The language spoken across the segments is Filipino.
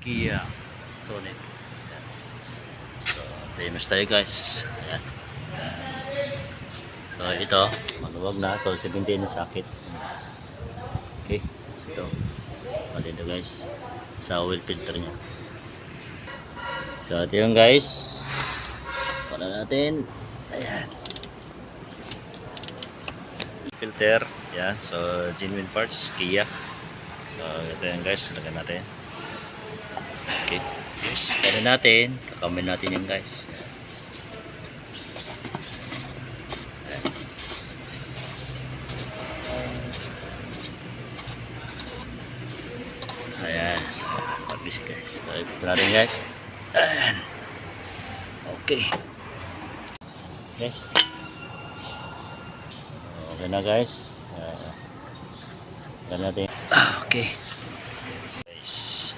Kia Sonet. Ayan. So, famous tayo guys. Ayan. So, ito, maluwag na. Ito, 17 na sakit. Okay. So, ito. Dito guys. Sa oil filter niya. So, ito yung guys. Wala natin. Ayan. Filter. Ayan. So, genuine parts. Kia. So, ito yung guys. Lagyan natin. Okay. Kaya natin, kakamil natin yan guys. Ayan. So, pag-busy guys. So, ito natin guys. Ayan. Okay. Guys. Okay na guys. Ayan natin. Okay. Guys.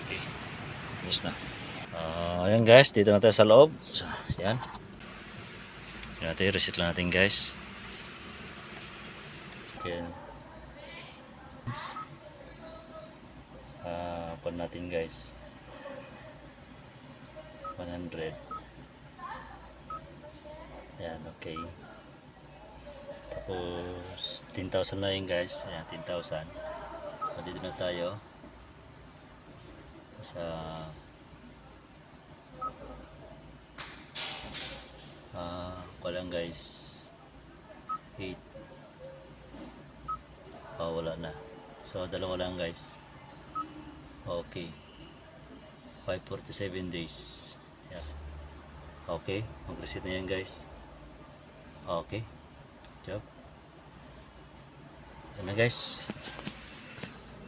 Okay. Yes na. Ayan guys. Dito na tayo sa loob. So, ayan. Ayan natin. Reset lang natin guys. Okay. Pan natin guys 100. Ayan, okay. Tapos 10,000 na yun guys. Ayan, 10,000. So dito na tayo sa kulang guys 8. Wala na. So dalawa lang guys. Okay. 547 days. Yes. Okay. Mag-reset na yan guys. Okay. Job. Ano guys.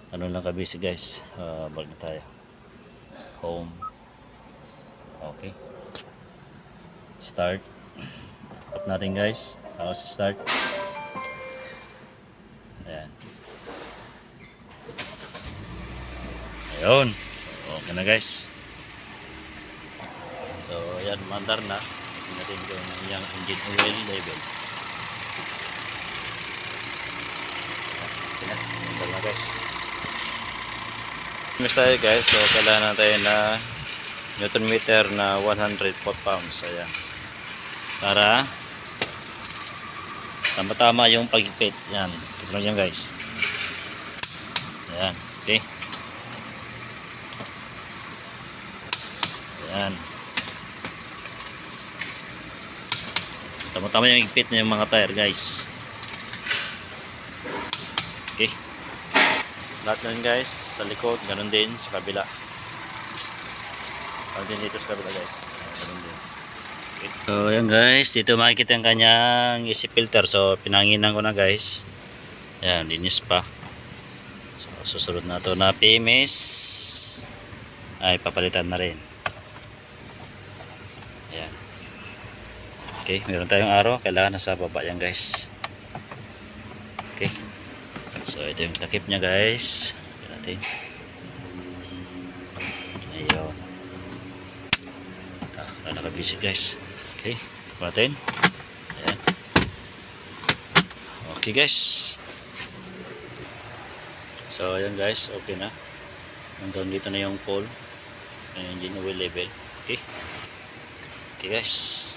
Ano lang kabisi guys. Balik na tayo. Home. Okay. Start. Up natin guys. Tapos start. Ayan. Ayun. Okay na guys. So, ayan, mandar na. Tingnan natin kung yung engine oil level. Okay na, mandar na guys. Miss tayo guys. So, kailangan natin na Newton meter na 100 foot-pounds. Ayan. Para tama-tama yung pagipit. Ayan. Tignan nyo guys. Ayan. Okay. Ayan. Tama-tama yung higpit ng mga tire guys. Okay. Lahat nun guys. Sa likod. Ganun din. Sa kabila. Ganun din dito sa kabila guys. Ganun din. Okay. So ayan guys. Dito makikita yung kanyang easy filter. So pinanginan ko na guys. Ayan. Linis pa. So susunod na ito na PMS. Ay papalitan na rin. Ayan. Okay, meron tayong araw. Kailangan nasa baba yan guys. Okay. So ito yung takip nya guys. Ayan natin. Ayun. Wala nakabisi guys. Okay. Ito natin. Ayan. Okay guys. So ayan guys. Okay na. Hanggang dito na yung full engine oil level. Okay. Okay guys.